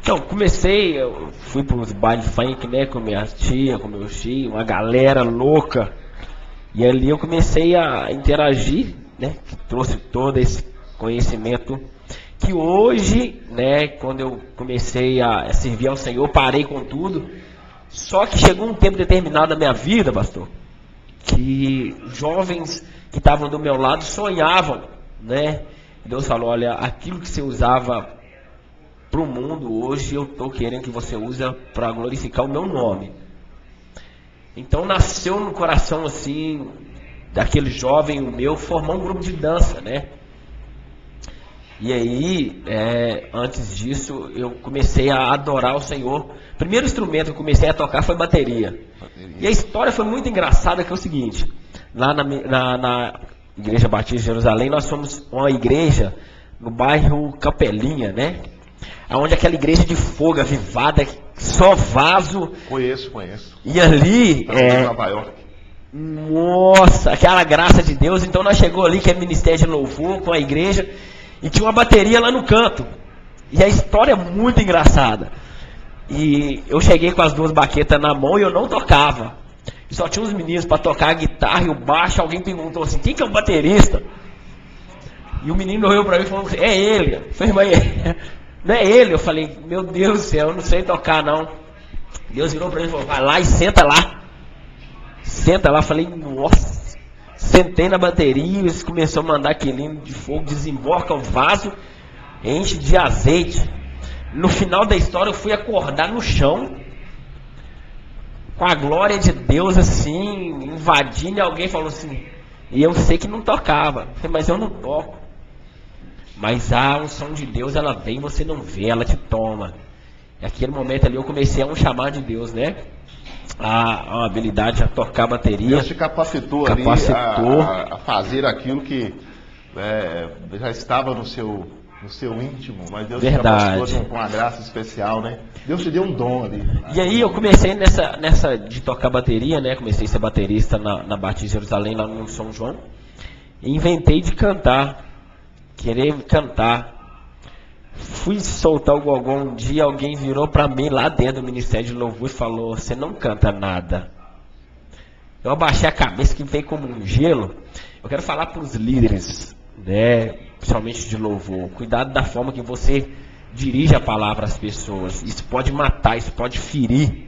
Então, eu fui para os bailes funk, né, com minha tia, com meu tio, uma galera louca. E ali eu comecei a interagir, né, que trouxe todo esse conhecimento que hoje, né, quando eu comecei a servir ao Senhor, parei com tudo. Só que chegou um tempo determinado da minha vida, pastor, que jovens que estavam do meu lado sonhavam, né? E Deus falou, olha, aquilo que você usava para o mundo hoje, eu estou querendo que você use para glorificar o meu nome. Então nasceu no coração assim, daquele jovem o meu, formar um grupo de dança, né? E aí, antes disso, eu comecei a adorar o Senhor. O primeiro instrumento que eu comecei a tocar foi bateria. E a história foi muito engraçada, que é o seguinte, lá na Igreja Batista de Jerusalém, nós somos uma igreja no bairro Capelinha, né? Onde aquela igreja de fogo avivada, só vaso. Conheço. E ali, Nova York. Nossa, aquela graça de Deus. Então nós chegou ali, que é ministério de louvor com a igreja, e tinha uma bateria lá no canto. E a história é muito engraçada. E eu cheguei com as duas baquetas na mão e eu não tocava. E só tinha uns meninos para tocar a guitarra e o baixo. Alguém perguntou assim, quem que é o baterista? E o menino olhou para mim e falou, é ele. Eu falei, mas não é ele? Eu falei, meu Deus do céu, eu não sei tocar não. Deus virou para mim e falou, vai lá e senta lá. Senta lá. Eu falei, nossa. Sentei na bateria, eles começaram a mandar aquele de fogo, desemboca o vaso, enche de azeite. No final da história eu fui acordar no chão, com a glória de Deus assim, invadindo, e alguém falou assim, e eu sei que não tocava, mas eu não toco. Mas a unção de Deus, ela vem, você não vê, ela te toma. E aquele momento ali eu comecei a chamar de Deus, né? A habilidade a tocar bateria. Deus te capacitou ali a fazer aquilo que já estava no seu íntimo, mas Deus te capacitou com uma graça especial, né? Deus te deu um dom ali. E aí eu comecei nessa de tocar bateria, né? Comecei a ser baterista na Batista de Jerusalém, lá no São João. E inventei de cantar, querer cantar. Fui soltar o gogó um dia, alguém virou para mim lá dentro do Ministério de Louvor e falou, você não canta nada. Eu abaixei a cabeça que veio como um gelo. Eu quero falar para os líderes, né, principalmente de louvor, cuidado da forma que você dirige a palavra às pessoas. Isso pode matar, isso pode ferir,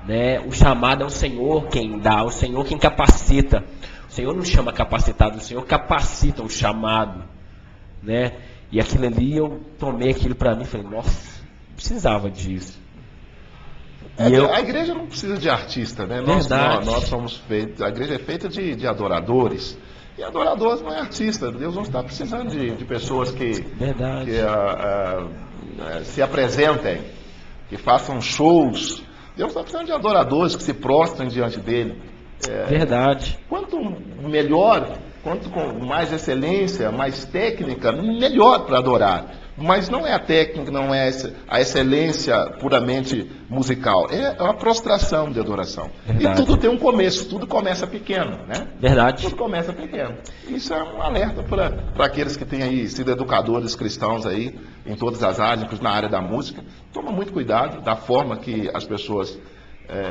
né? O chamado é o Senhor quem dá, o Senhor quem capacita. O Senhor não chama capacitado, o Senhor capacita o chamado, né? E aquilo ali, eu tomei aquilo para mim e falei, nossa, precisava disso. A igreja não precisa de artista, né? Nós somos feitos, a igreja é feita de adoradores. E adoradores não é artista. Deus não está precisando de pessoas que se apresentem, que façam shows. Deus está precisando de adoradores que se prostrem diante dele. Verdade. Quanto melhor, quanto com mais excelência, mais técnica, melhor para adorar. Mas não é a técnica, não é a excelência puramente musical. É a prostração de adoração. Verdade. E tudo tem um começo, tudo começa pequeno, né? Verdade. Tudo começa pequeno. Isso é um alerta para aqueles que têm aí sido educadores cristãos aí, em todas as áreas, inclusive na área da música. Toma muito cuidado da forma que as pessoas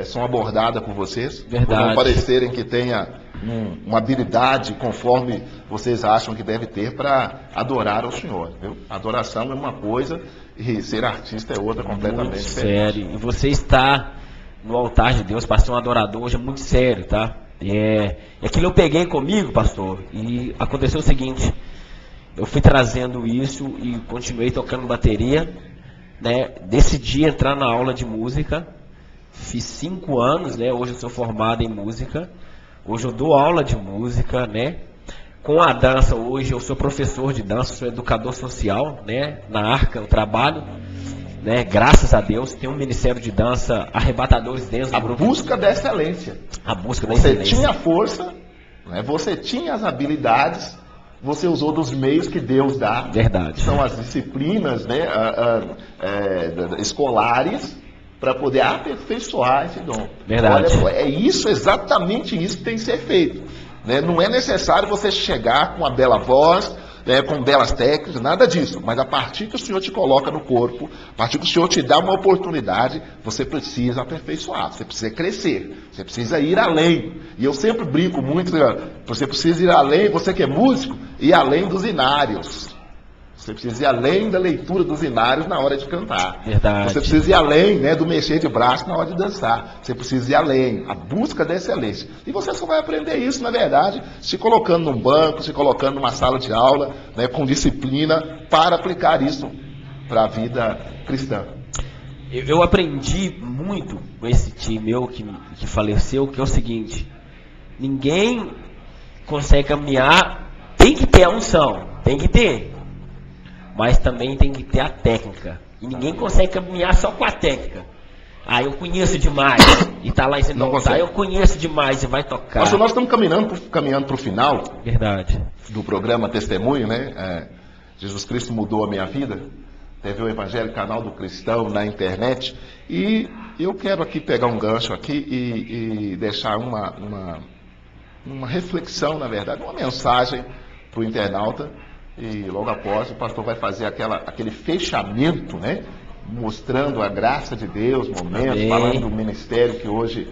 são abordadas por vocês. Verdade. Por não parecerem que tenha uma habilidade conforme vocês acham que deve ter para adorar ao Senhor. Viu? Adoração é uma coisa e ser artista é outra completamente Muito diferente. sério. E você está no altar de Deus para ser um adorador hoje é muito sério, tá? Aquilo eu peguei comigo, pastor, e aconteceu o seguinte: eu fui trazendo isso e continuei tocando bateria, né? Decidi entrar na aula de música, fiz 5 anos, né? Hoje eu sou formado em música, hoje eu dou aula de música, né? Com a dança, hoje eu sou professor de dança, sou educador social, né? Na Arca eu trabalho, né? Graças a Deus, tem um ministério de dança, arrebatadores dentro do grupo. A busca da excelência. A busca da Você excelência. tinha força, né? Você tinha as habilidades, você usou dos meios que Deus dá. Verdade. São as disciplinas, né? Escolares, para poder aperfeiçoar esse dom. Verdade. Olha, é isso, exatamente isso que tem que ser feito. Né? Não é necessário você chegar com uma bela voz, com belas técnicas, nada disso. Mas a partir que o Senhor te coloca no corpo, a partir que o Senhor te dá uma oportunidade, você precisa aperfeiçoar, você precisa crescer, você precisa ir além. E eu sempre brinco muito, você precisa ir além, você que é músico, ir além dos inários. Você precisa ir além da leitura dos inários na hora de cantar. Verdade. Você precisa ir além, né, do mexer de braço na hora de dançar. Você precisa ir além. A busca da excelência. E você só vai aprender isso, na verdade, se colocando num banco, se colocando numa sala de aula, né, com disciplina, para aplicar isso para a vida cristã. Eu aprendi muito com esse tio meu que faleceu, que é o seguinte: ninguém consegue caminhar, tem que ter a unção, tem que ter. Mas também tem que ter a técnica. E ninguém consegue caminhar só com a técnica. Ah, eu conheço demais. E tá lá em cima. Eu conheço demais e vai tocar. Nossa, nós estamos caminhando para o final. Verdade. Do programa Testemunho, né? Jesus Cristo mudou a minha vida. Teve o Evangelho, canal do Cristão na internet. E eu quero aqui pegar um gancho aqui e deixar uma reflexão, na verdade, uma mensagem para o internauta. E logo após o pastor vai fazer aquele fechamento, né? Mostrando a graça de Deus, momentos, Amém. Falando do ministério que hoje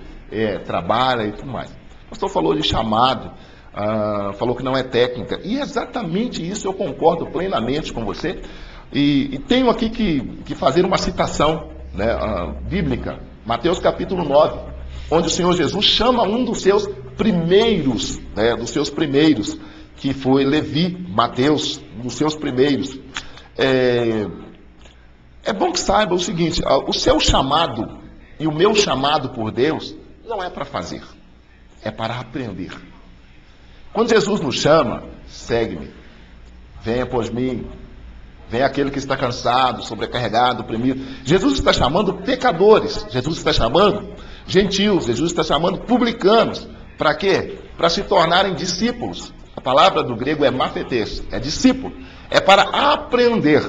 trabalha e tudo mais. O pastor falou de chamado, falou que não é técnica. E exatamente isso eu concordo plenamente com você. E tenho aqui que fazer uma citação, né, bíblica, Mateus capítulo 9, onde o Senhor Jesus chama um dos seus primeiros, né, que foi Levi, Mateus, um dos seus primeiros. É bom que saiba o seguinte: o seu chamado e o meu chamado por Deus não é para fazer, é para aprender. Quando Jesus nos chama, segue-me, venha após mim, venha aquele que está cansado, sobrecarregado, oprimido. Jesus está chamando pecadores, Jesus está chamando gentios, Jesus está chamando publicanos. Para quê? Para se tornarem discípulos. A palavra do grego é mafetes, é discípulo, é para aprender.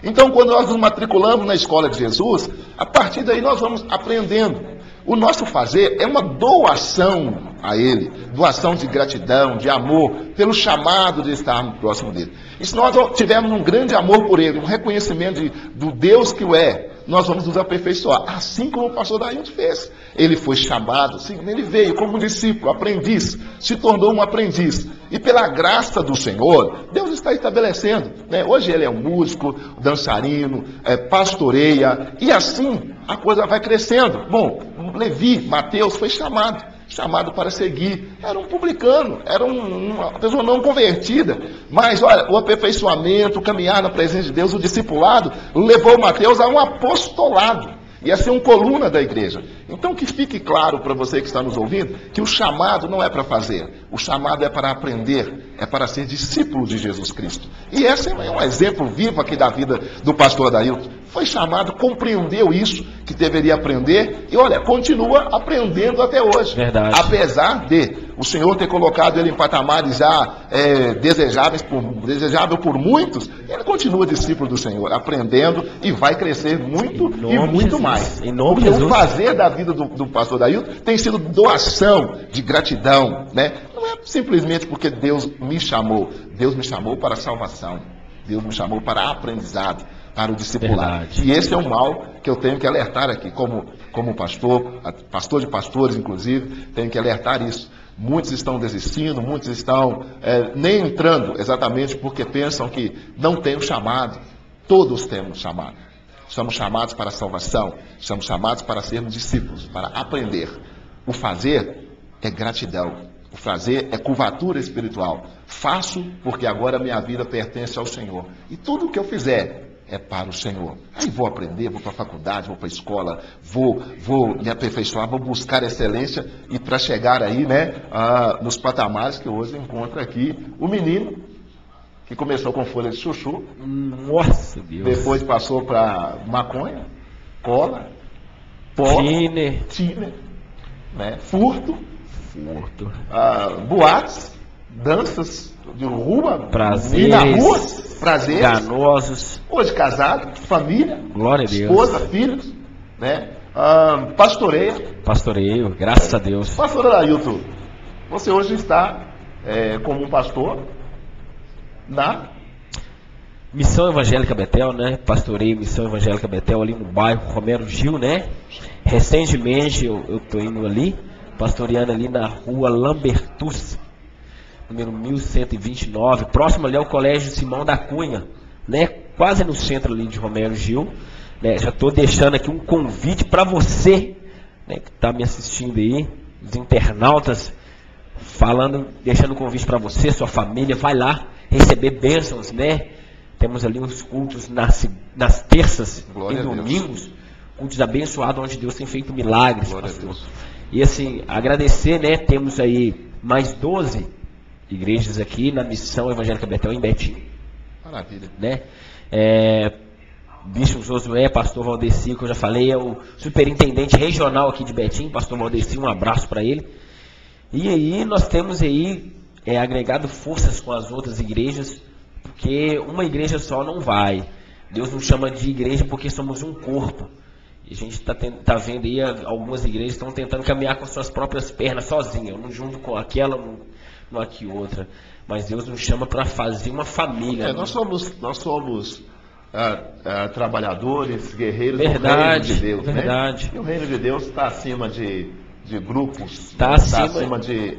Então, quando nós nos matriculamos na escola de Jesus, a partir daí nós vamos aprendendo. O nosso fazer é uma doação a Ele, doação de gratidão, de amor, pelo chamado de estarmos próximo dEle. E se nós tivermos um grande amor por Ele, um reconhecimento do Deus que o é, nós vamos nos aperfeiçoar, assim como o pastor Dailton fez. Ele foi chamado, sim, ele veio como discípulo, aprendiz, se tornou um aprendiz. E pela graça do Senhor, Deus está estabelecendo, né? Hoje ele é um músico, dançarino, pastoreia, e assim a coisa vai crescendo. Bom, Levi, Mateus, foi chamado para seguir. Era um publicano, era uma pessoa não convertida. Mas, olha, o aperfeiçoamento, o caminhar na presença de Deus, o discipulado, levou Mateus a um apostolado. Ia ser uma coluna da igreja. Então, que fique claro para você que está nos ouvindo, que o chamado não é para fazer. O chamado é para aprender, é para ser discípulo de Jesus Cristo. E esse é um exemplo vivo aqui da vida do pastor Dailton. foi chamado, compreendeu isso que deveria aprender e, olha, continua aprendendo até hoje. Verdade. Apesar de o Senhor ter colocado ele em patamares já desejável por muitos, ele continua discípulo do Senhor, aprendendo e vai crescer muito e muito mais. Em nome de Porque Jesus. o fazer da vida do pastor Dailton tem sido doação de gratidão, né? Não é simplesmente porque Deus me chamou. Deus me chamou para a salvação. Deus me chamou para aprendizado, para o discipulado. Verdade. E esse é um mal que eu tenho que alertar aqui, como pastor de pastores, inclusive, tenho que alertar isso. Muitos estão desistindo, muitos estão nem entrando, exatamente porque pensam que não tem o chamado. Todos temos chamado. Somos chamados para a salvação, somos chamados para sermos discípulos, para aprender. O fazer é gratidão. O fazer é curvatura espiritual. Faço porque agora minha vida pertence ao Senhor. E tudo o que eu fizer é para o Senhor. Aí vou aprender, vou para a faculdade, vou para a escola, vou me aperfeiçoar, vou buscar excelência e para chegar aí, né, nos patamares que hoje encontro aqui o menino que começou com folha de chuchu. Nossa, Deus. Depois passou para maconha, cola, pó, tiner, né, furto, boates, danças de rua, prazeres, ir na rua, prazeres, enganosos. Hoje casado, família, glória a Deus, esposa, filhos, né? Pastoreio, graças a Deus. Pastor Dailton, você hoje está como um pastor na Missão Evangélica Betel, né? Pastoreio Missão Evangélica Betel ali no bairro Romero Gil, né? Recentemente eu estou indo ali, pastoreando ali na rua Lambertus, número 1129, próximo ali ao Colégio Simão da Cunha, né? Quase no centro ali de Romero Gil, né? Já estou deixando aqui um convite para você, né, que está me assistindo aí, os internautas, deixando um convite para você, sua família, vai lá receber bênçãos, né? Temos ali uns cultos nas terças e domingos, cultos abençoados onde Deus tem feito milagres, pastor. E assim, agradecer, né? Temos aí mais 12 igrejas aqui na Missão Evangélica Betel em Betim. Maravilha. Né? Bispo Josué, pastor Valdeci, que eu já falei, é o superintendente regional aqui de Betim, pastor Valdeci, um abraço para ele. E aí nós temos aí agregado forças com as outras igrejas, porque uma igreja só não vai. Deus nos chama de igreja porque somos um corpo. E a gente está vendo aí, algumas igrejas estão tentando caminhar com suas próprias pernas sozinhas. Eu não junto com aquela, não aqui outra. Mas Deus nos chama para fazer uma família. Nós somos trabalhadores, guerreiros verdade, do reino de Deus. Verdade. Né? E o reino de Deus está acima de grupos, está acima de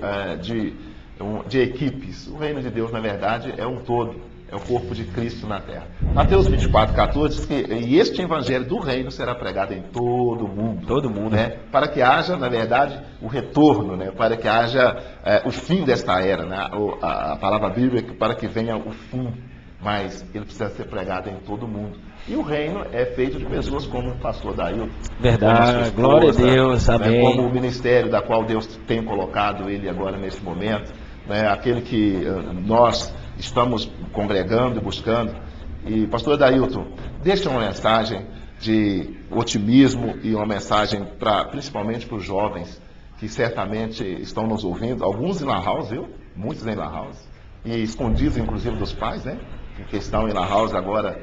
equipes. O reino de Deus, na verdade, é um todo. É o corpo de Cristo na terra. Mateus 24:14 diz que e este evangelho do reino será pregado em todo o mundo. Todo mundo. Né? Para que haja, na verdade, o retorno, né? Para que haja o fim desta era. Né? A palavra bíblica para que venha o fim. Mas ele precisa ser pregado em todo o mundo. E o reino é feito de pessoas como o pastor Dailton. Verdade, glória a Deus, amém. Como o ministério da qual Deus tem colocado ele agora nesse momento. Né? Aquele que nós estamos congregando e buscando. E pastor Dailton, deixa uma mensagem de otimismo e uma mensagem principalmente para os jovens que certamente estão nos ouvindo, alguns em La House, viu? Muitos em La House, e escondidos inclusive dos pais, né? Que estão em La House agora,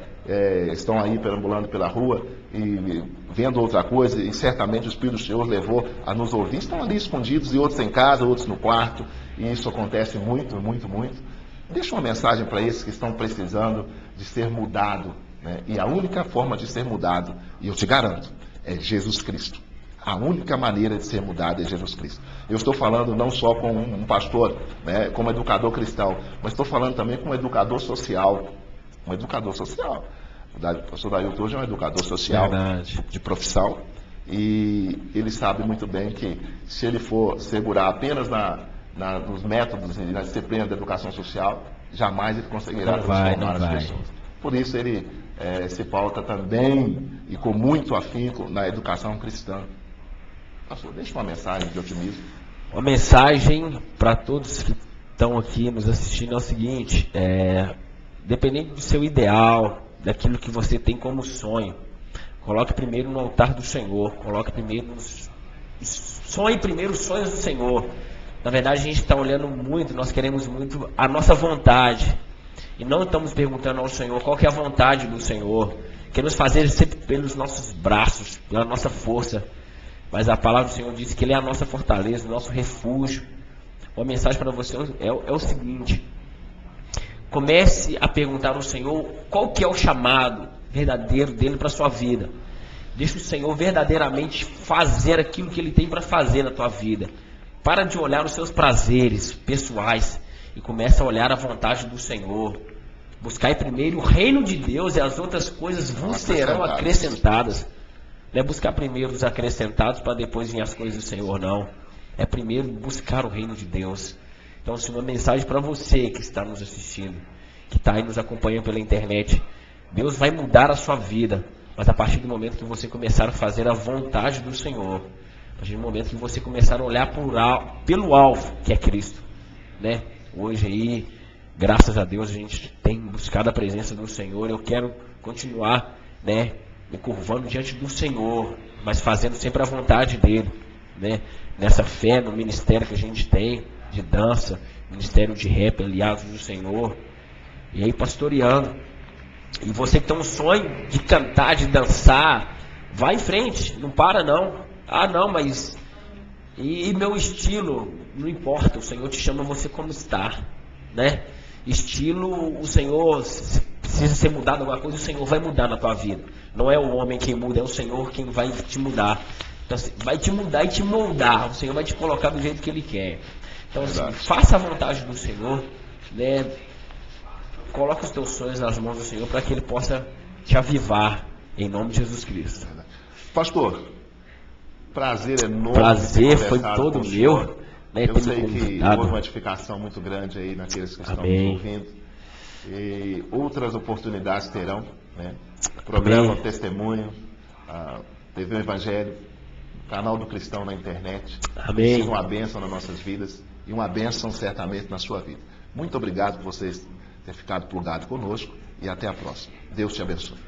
estão aí perambulando pela rua e vendo outra coisa, e certamente o Espírito do Senhor levou a nos ouvir, estão ali escondidos, e outros em casa, outros no quarto, e isso acontece muito, muito, muito. Deixa uma mensagem para esses que estão precisando de ser mudado, né? E a única forma de ser mudado, e eu te garanto, é Jesus Cristo. A única maneira de ser mudado é Jesus Cristo. Eu estou falando não só com um pastor, né, como educador cristão, mas estou falando também com um educador social. Um educador social. O pastor Dailton hoje é um educador social. Verdade. De profissão. E ele sabe muito bem que se ele for segurar apenas nos métodos e na disciplina da educação social, jamais ele conseguirá transformar as pessoas. Por isso ele se pauta também e com muito afinco na educação cristã. Pastor, deixa uma mensagem de otimismo. Uma mensagem para todos que estão aqui nos assistindo é o seguinte: dependendo do seu ideal, daquilo que você tem como sonho, Coloque primeiro no altar do Senhor. Coloque primeiro sonhe primeiro os sonhos do Senhor. Na verdade, a gente está olhando muito, nós queremos muito a nossa vontade. E não estamos perguntando ao Senhor qual que é a vontade do Senhor. Queremos fazer sempre pelos nossos braços, pela nossa força. Mas a palavra do Senhor diz que Ele é a nossa fortaleza, o nosso refúgio. Uma mensagem para você é o seguinte: comece a perguntar ao Senhor qual que é o chamado verdadeiro dele para a sua vida. Deixa o Senhor verdadeiramente fazer aquilo que Ele tem para fazer na tua vida. Para de olhar os seus prazeres pessoais e começa a olhar a vontade do Senhor. Buscai primeiro o reino de Deus e as outras coisas vos serão acrescentadas. Não é buscar primeiro os acrescentados para depois vir as coisas do Senhor, não. É primeiro buscar o reino de Deus. Então, assim, uma mensagem para você que está nos assistindo, que está aí nos acompanhando pela internet. Deus vai mudar a sua vida, mas a partir do momento que você começar a fazer a vontade do Senhor, a partir do momento que você começar a olhar pelo alvo, que é Cristo, né? Hoje aí, graças a Deus, a gente tem buscado a presença do Senhor. Eu quero continuar, né, me curvando diante do Senhor, mas fazendo sempre a vontade dEle, né? Nessa fé, no ministério que a gente tem, de dança, ministério de rap, aliados do Senhor, e aí pastoreando. E você que tem um sonho de cantar, de dançar, vai em frente, não para não. Ah não, mas e meu estilo? Não importa, o Senhor te chama você como está, né? Estilo, o Senhor, se precisa ser mudado alguma coisa, o Senhor vai mudar na tua vida. Não é o homem quem muda, é o Senhor quem vai te mudar. Então, assim, vai te mudar e te moldar. O Senhor vai te colocar do jeito que Ele quer. Então, assim, faça a vontade do Senhor, né? Coloque os teus sonhos nas mãos do Senhor para que Ele possa te avivar, em nome de Jesus Cristo. Pastor, prazer enorme. Prazer foi todo meu. Né, eu sei que houve uma edificação muito grande aí naqueles que estão nos ouvindo. E outras oportunidades terão, né? Programa Testemunho, TV o Evangelho, canal do Cristão na internet. Amém. Seja uma bênção nas nossas vidas e uma bênção certamente na sua vida. Muito obrigado por vocês terem ficado plugado conosco e até a próxima. Deus te abençoe.